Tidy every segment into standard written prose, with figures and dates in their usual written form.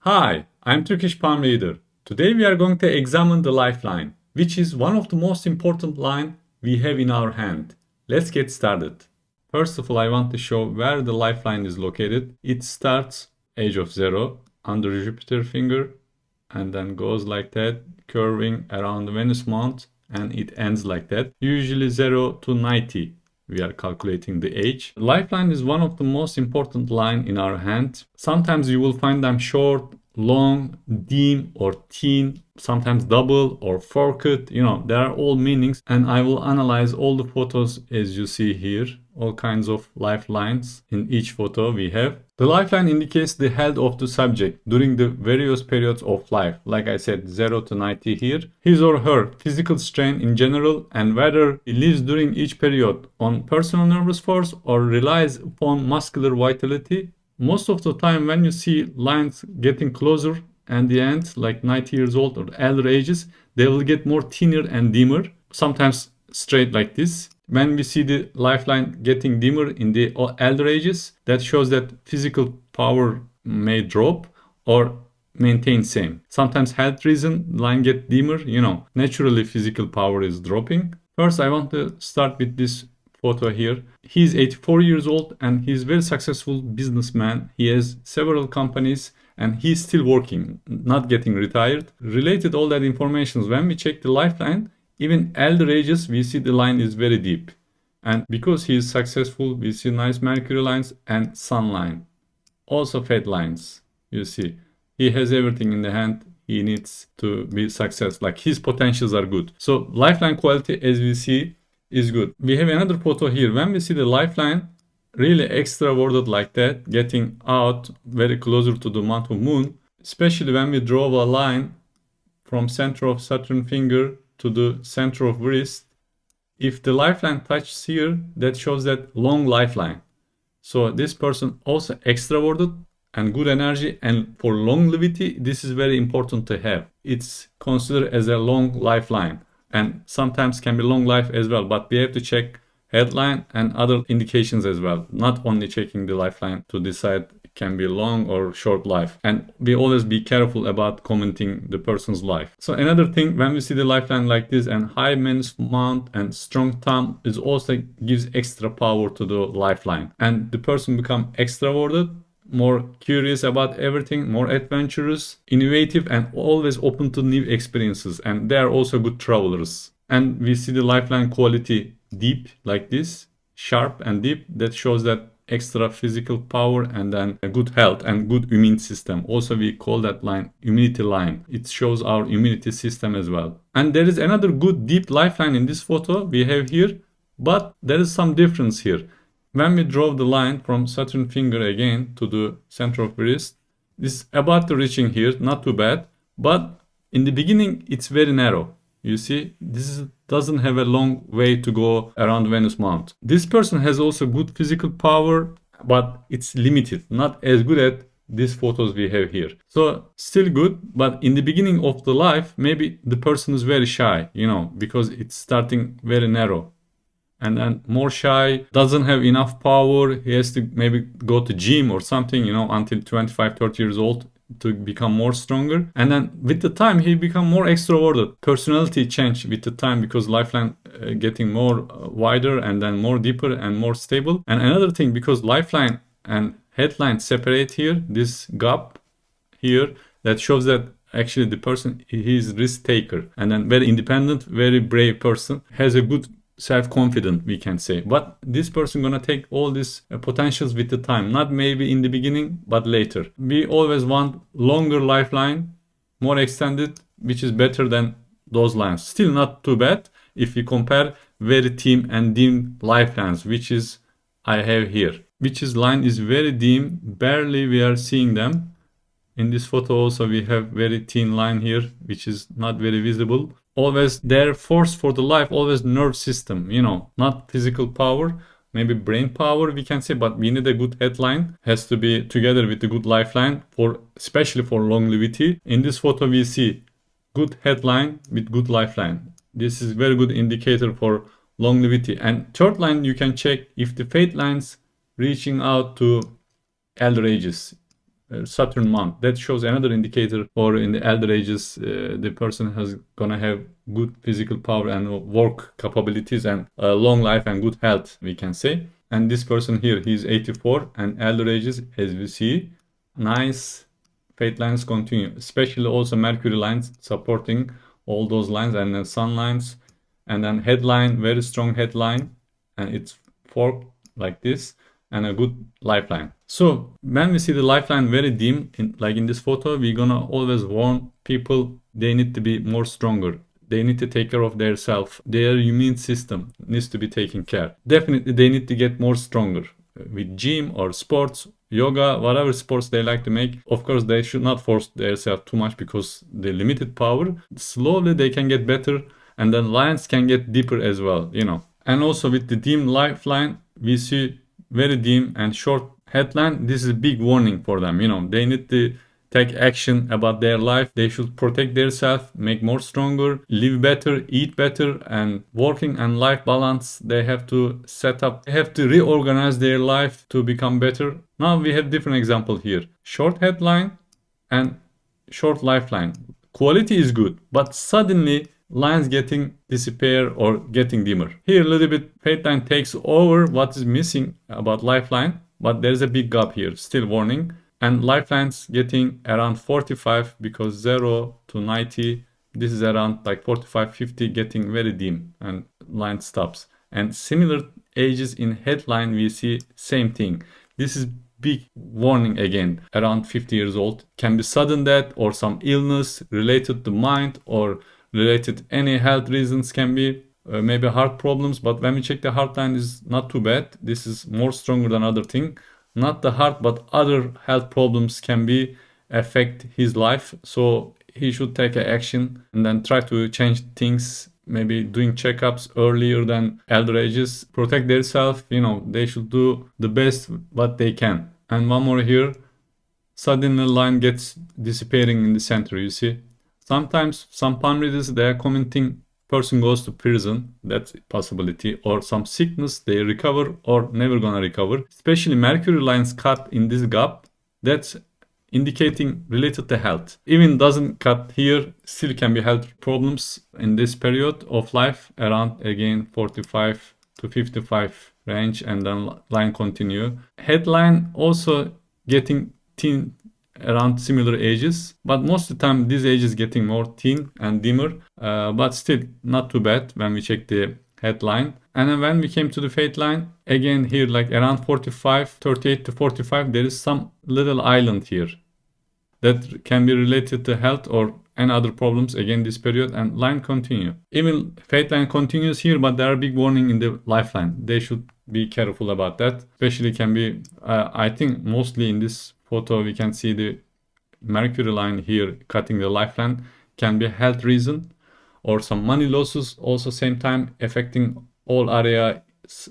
Hi, I'm Turkish Palm Reader. Today we are going to examine the lifeline, which is one of the most important line we have in our hand. Let's get started. First of all, I want to show where the lifeline is located. It starts age of 0 under Jupiter finger and then goes like that, curving around the Venus mount, and it ends like that. Usually 0 to 90. We are calculating the age. Lifeline is one of the most important line in our hand. Sometimes you will find them short, long, dim or thin, sometimes double or forked. There are all meanings, and I will analyze all the photos as you see here. All kinds of lifelines in each photo we have. The lifeline indicates the health of the subject during the various periods of life. Like I said, 0 to 90 here. His or her physical strain in general, and whether he lives during each period on personal nervous force or relies upon muscular vitality. Most of the time when you see lines getting closer and the end, like 90 years old or elder ages, they will get more thinner and dimmer, sometimes straight like this. When we see the lifeline getting dimmer in the elder ages, that shows that physical power may drop or maintain same. Sometimes health reason line get dimmer, naturally physical power is dropping. First, I want to start with this photo here. He's 84 years old and he's very successful businessman. He has several companies and he's still working, not getting retired. Related all that information, when we check the lifeline, even elder ages, we see the line is very deep. And because he is successful, we see nice Mercury lines and Sun line. Also fat lines, you see. He has everything in the hand. He needs to be success. Like his potentials are good. So lifeline quality, as we see, is good. We have another photo here. When we see the lifeline really extraverted like that, getting out very closer to the month of moon, especially when we draw a line from center of Saturn finger to the center of wrist, if the lifeline touches here, that shows that long lifeline. So this person also extroverted and good energy, and for longevity, this is very important to have. It's considered as a long lifeline, and sometimes can be long life as well, but we have to check headline and other indications as well, not only checking the lifeline to decide can be long or short life. And we always be careful about commenting the person's life. So another thing, when we see the lifeline like this and high men's mount and strong thumb, is also gives extra power to the lifeline. And the person become extroverted, more curious about everything, more adventurous, innovative, and always open to new experiences. And they are also good travelers. And we see the lifeline quality deep like this, sharp and deep. That shows that extra physical power and then a good health and good immune system. Also, we call that line immunity line. It shows our immunity system as well. And there is another good deep lifeline in this photo we have here, but there is some difference here. When we draw the line from Saturn finger again to the center of wrist, this is about to reaching here, not too bad, but in the beginning it's very narrow. You see, doesn't have a long way to go around Venus mount. This person has also good physical power, but it's limited, not as good as these photos we have here. So still good, but in the beginning of the life, maybe the person is very shy, because it's starting very narrow. And then more shy, doesn't have enough power. He has to maybe go to gym or something, until 25, 30 years old, to become more stronger. And then with the time he become more extroverted. Personality change with the time because lifeline getting more wider and then more deeper and more stable. And another thing, because lifeline and headline separate here, this gap here, that shows that actually the person, he is risk taker and then very independent, very brave person, has a good self-confident, we can say. But this person gonna take all these potentials with the time, not maybe in the beginning but later. We always want longer lifeline, more extended, which is better than those lines. Still not too bad if we compare very thin and dim lifelines, which is I have here, which is line is very dim, barely we are seeing them. In this photo also we have very thin line here, which is not very visible. Always their force for the life, always nerve system, not physical power, maybe brain power we can say, but we need a good headline, has to be together with the good lifeline, especially for longevity. In this photo we see good headline with good lifeline. This is very good indicator for longevity. And third line, you can check if the fate lines reaching out to elder ages. Saturn month. That shows another indicator, or in the elder ages, the person has gonna have good physical power and work capabilities and long life and good health, we can say. And this person here, he's 84 and elder ages, as we see. Nice fate lines continue, especially also Mercury lines supporting all those lines, and then sun lines, and then headline, very strong headline, and it's forked like this, and a good lifeline. So when we see the lifeline very dim, like in this photo, we're gonna always warn people they need to be more stronger. They need to take care of their self. Their immune system needs to be taken care. Definitely they need to get more stronger with gym or sports, yoga, whatever sports they like to make. Of course, they should not force themselves too much because they limited power. Slowly they can get better, and then lines can get deeper as well, you know. And also with the dim lifeline, we see very dim and short headline. This is a big warning for them, you know. They need to take action about their life. They should protect themselves, make more stronger, live better, eat better, and working and life balance. They have to set up, they have to reorganize their life to become better. Now we have different example here. Short headline and short lifeline. Quality is good, but suddenly lines getting disappear or getting dimmer. Here a little bit fate line takes over what is missing about lifeline, but there's a big gap here, still warning. And lifelines getting around 45 because 0 to 90, this is around like 45, 50, getting very dim and line stops. And similar ages in headline, we see same thing. This is big warning again, around 50 years old. Can be sudden death or some illness related to mind or related any health reasons, can be maybe heart problems. But when we check the heart line is not too bad. This is more stronger than other thing. Not the heart, but other health problems can be affect his life. So he should take action and then try to change things, maybe doing checkups earlier than elder ages, protect themselves, you know, they should do the best what they can. And one more here, suddenly line gets disappearing in the center, you see. Sometimes some palm readers, they are commenting person goes to prison, that's a possibility, or some sickness, they recover or never gonna recover. Especially Mercury lines cut in this gap, that's indicating related to health. Even doesn't cut here, still can be health problems in this period of life, around again 45 to 55 range, and then line continue. Headline also getting thin around similar ages, but most of the time these ages getting more thin and dimmer, but still not too bad when we check the headline. And then when we came to the fate line, again here like around 45, 38 to 45, there is some little island here that can be related to health or any other problems again this period, and line continue. Even fate line continues here, but there are big warning in the lifeline. They should be careful about that. Especially can be, I think mostly in this photo we can see the Mercury line here cutting the lifeline, can be health reason or some money losses, also same time affecting all areas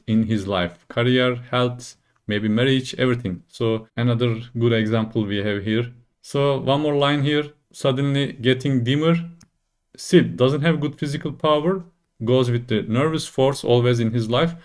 in his life, career, health, maybe marriage, everything. So another good example we have here. So one more line here, suddenly getting dimmer, still doesn't have good physical power, goes with the nervous force always in his life.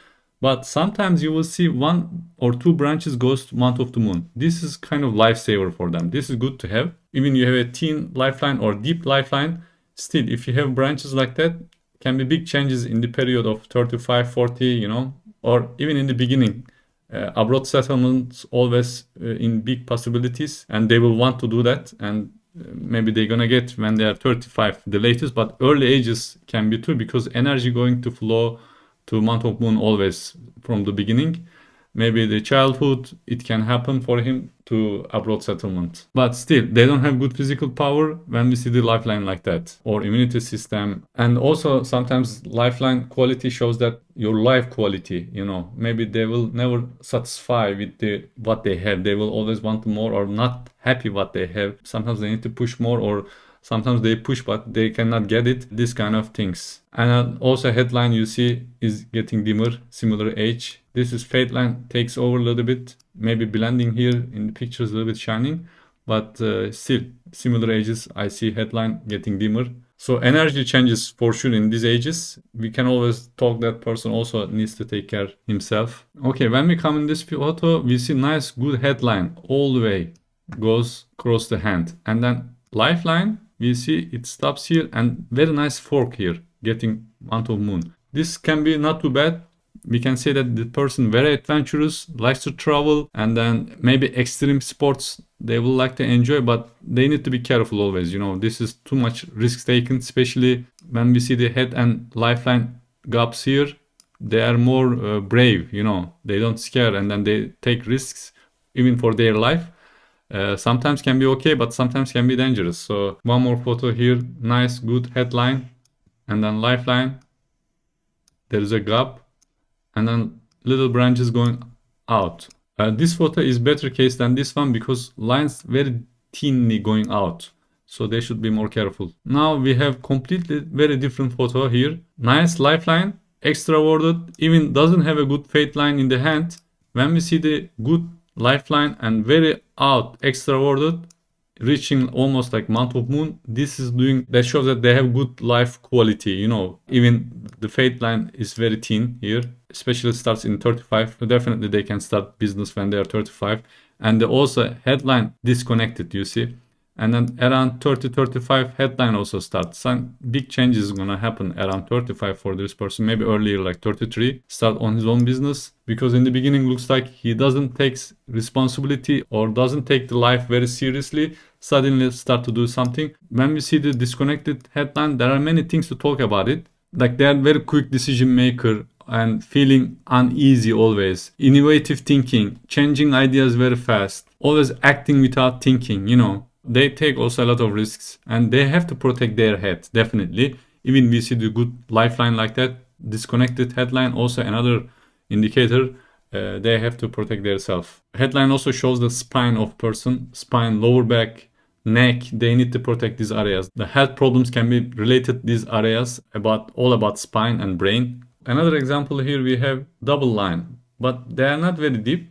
But sometimes you will see 1 or 2 branches goes to month of the moon. This is kind of lifesaver for them. This is good to have. Even you have a thin lifeline or deep lifeline, still if you have branches like that, can be big changes in the period of 35, 40, you know, or even in the beginning. Abroad settlements always in big possibilities, and they will want to do that, and maybe they're gonna get when they are 35 the latest, but early ages can be too, because energy going to flow to month of moon always from the beginning. Maybe the childhood, it can happen for him to abroad settlement. But still, they don't have good physical power when we see the lifeline like that, or immunity system. And also sometimes lifeline quality shows that your life quality, you know, maybe they will never satisfy with what they have. They will always want more or not happy what they have. Sometimes they need to push more, or sometimes they push but they cannot get it, this kind of things. And also headline you see is getting dimmer, similar age. This is fate line takes over a little bit, maybe blending here in the pictures a little bit shining, but still similar ages. I see headline getting dimmer. So energy changes for sure in these ages. We can always talk that person also needs to take care himself. Okay, when we come in this photo, we see nice good headline all the way. goes across the hand. And then Lifeline, we see it stops here and very nice fork here, getting month of moon. This can be not too bad. We can say that the person very adventurous, likes to travel, and then maybe extreme sports they will like to enjoy, but they need to be careful always. This is too much risk taken, especially when we see the head and Lifeline gaps here. They are more brave, they don't scare, and then they take risks even for their life. Sometimes can be okay, but sometimes can be dangerous. So one more photo here, nice, good headline, and then Lifeline. There is a gap, and then little branches going out. This photo is better case than this one because lines very thinly going out. So they should be more careful. Now we have completely very different photo here. Nice Lifeline, extroverted, even doesn't have a good fate line in the hand. When we see the good Lifeline and very out extroverted, reaching almost like month of moon, this is doing, that shows that they have good life quality. Even the fate line is very thin here, especially starts in 35. So definitely they can start business when they are 35. And they also headline disconnected, you see. And then around 30-35 headline also starts. Some big changes is gonna happen around 35 for this person, maybe earlier like 33, start on his own business. Because in the beginning looks like he doesn't take responsibility or doesn't take the life very seriously, suddenly start to do something. When we see the disconnected headline, there are many things to talk about it. Like they are very quick decision maker and feeling uneasy always. Innovative thinking, changing ideas very fast, always acting without thinking, They take also a lot of risks and they have to protect their head, definitely. Even we see the good Lifeline like that. Disconnected headline, also another indicator. They have to protect themselves. Headline also shows the spine of person, spine, lower back, neck. They need to protect these areas. The health problems can be related to these areas, all about spine and brain. Another example here we have double line, but they are not very deep,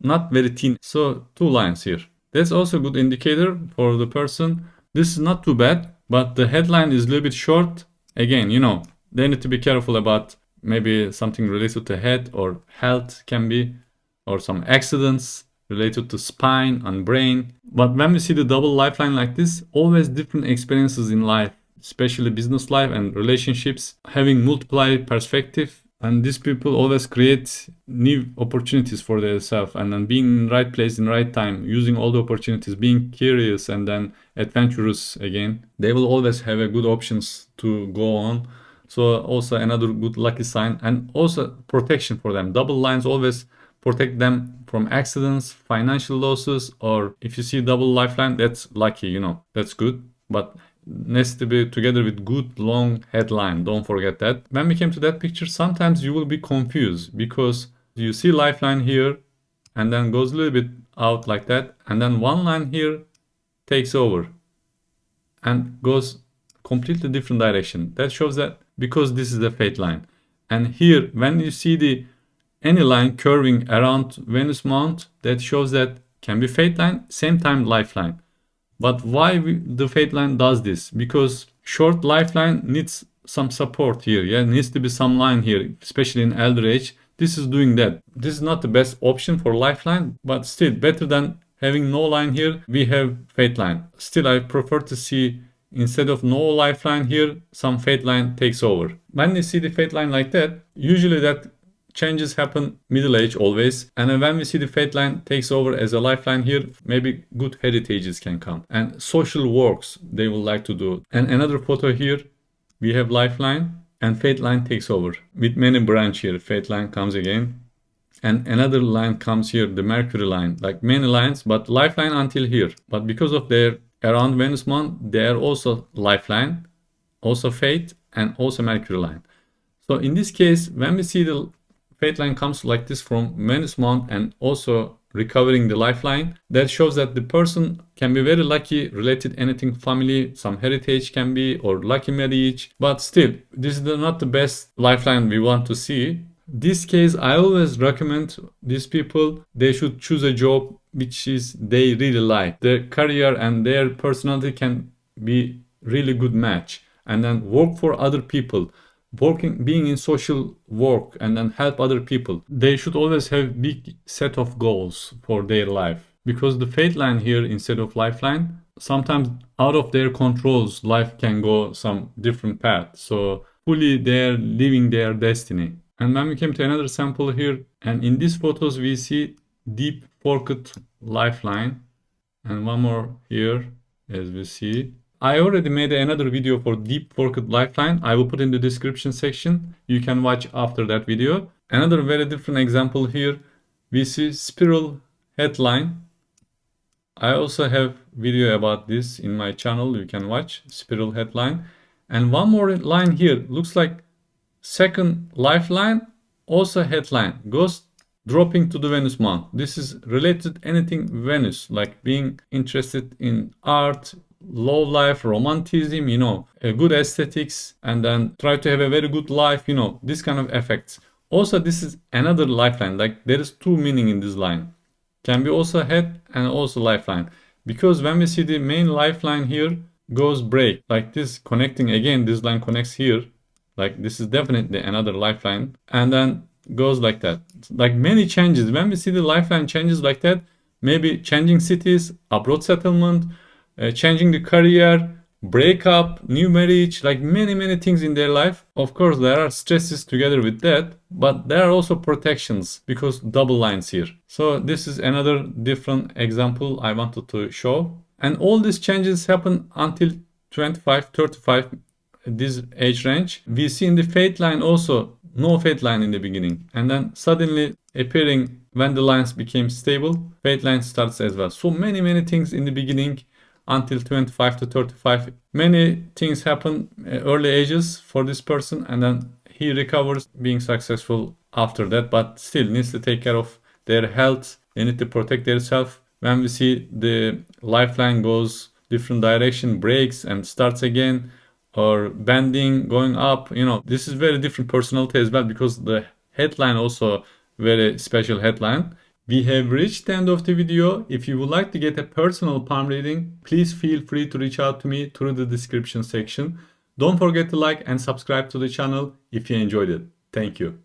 not very thin. So 2 lines here. That's also a good indicator for the person. This is not too bad, but the headline is a little bit short. Again, they need to be careful about maybe something related to head or health can be, or some accidents related to spine and brain. But when we see the double Lifeline like this, always different experiences in life, especially business life and relationships, having multiple perspective. And these people always create new opportunities for themselves, and then being in the right place in the right time, using all the opportunities, being curious and then adventurous again. They will always have a good options to go on. So also another good lucky sign, and also protection for them. Double lines always protect them from accidents, financial losses, or if you see double Lifeline, that's lucky, that's good. But needs to be together with good long headline. Don't forget that. When we came to that picture, sometimes you will be confused because you see Lifeline here and then goes a little bit out like that. And then one line here takes over and goes completely different direction. That shows that because this is the fate line. And here, when you see any line curving around Venus Mount, that shows that can be fate line, same time Lifeline. But why the fate line does this? Because short Lifeline needs some support here. Yeah, needs to be some line here, especially in elder age. This is doing that. This is not the best option for Lifeline, but still better than having no line here. We have fate line. Still, I prefer to see instead of no Lifeline here, some fate line takes over. When you see the fate line like that, usually that changes happen middle age always, and when we see the fate line takes over as a Lifeline here, maybe good heritages can come and social works they will like to do. And another photo here, we have Lifeline and fate line takes over with many branch here. Fate line comes again and another line comes here, the Mercury line, like many lines, but Lifeline until here. But because of their around Venus month, they are also Lifeline, also fate, and also Mercury line. So in this case, when we see the fate line comes like this from Venus month and also recovering the Lifeline, that shows that the person can be very lucky related anything family, some heritage can be, or lucky marriage. But still, this is not the best Lifeline we want to see. This case, I always recommend these people, they should choose a job which is they really like. Their career and their personality can be really good match, and then work for other people. Being in social work and then help other people. They should always have big set of goals for their life. because the fate line here instead of lifeline, sometimes out of their controls, life can go some different path. So fully they're living their destiny. And when we came to another sample here, and in these photos we see deep forked lifeline, and one more here as we see. I already made another video for deep forked lifeline. I will put in the description section. You can watch after that video. Another very different example here. We see spiral headline. I also have video about this in my channel. You can watch spiral headline. And one more line here. Looks like second lifeline, also headline. Goes dropping to the Venus mount. This is related anything Venus, like being interested in art, low life, romanticism, a good aesthetics, and then try to have a very good life, this kind of effects. Also, this is another lifeline. Like there is two meaning in this line. Can be also head and also lifeline. Because when we see the main lifeline here goes break, like this connecting again, this line connects here. Like this is definitely another lifeline. And then goes like that. Like many changes. When we see the lifeline changes like that, maybe changing cities, abroad settlement, changing the career, breakup, new marriage, like many things in their life. Of course, there are stresses together with that, but there are also protections because double lines here. So this is another different example I wanted to show. And all these changes happen until 25, 35, this age range. We see in the fate line also no fate line in the beginning, and then suddenly appearing when the lines became stable, fate line starts as well. So many things in the beginning until 25 to 35. Many things happen early ages for this person, and then he recovers being successful after that, but still needs to take care of their health. They need to protect themselves. When we see the lifeline goes different direction, breaks and starts again, or bending, going up, this is very different personality as well, because the headline also very special headline. We have reached the end of the video. If you would like to get a personal palm reading, please feel free to reach out to me through the description section. Don't forget to like and subscribe to the channel if you enjoyed it. Thank you.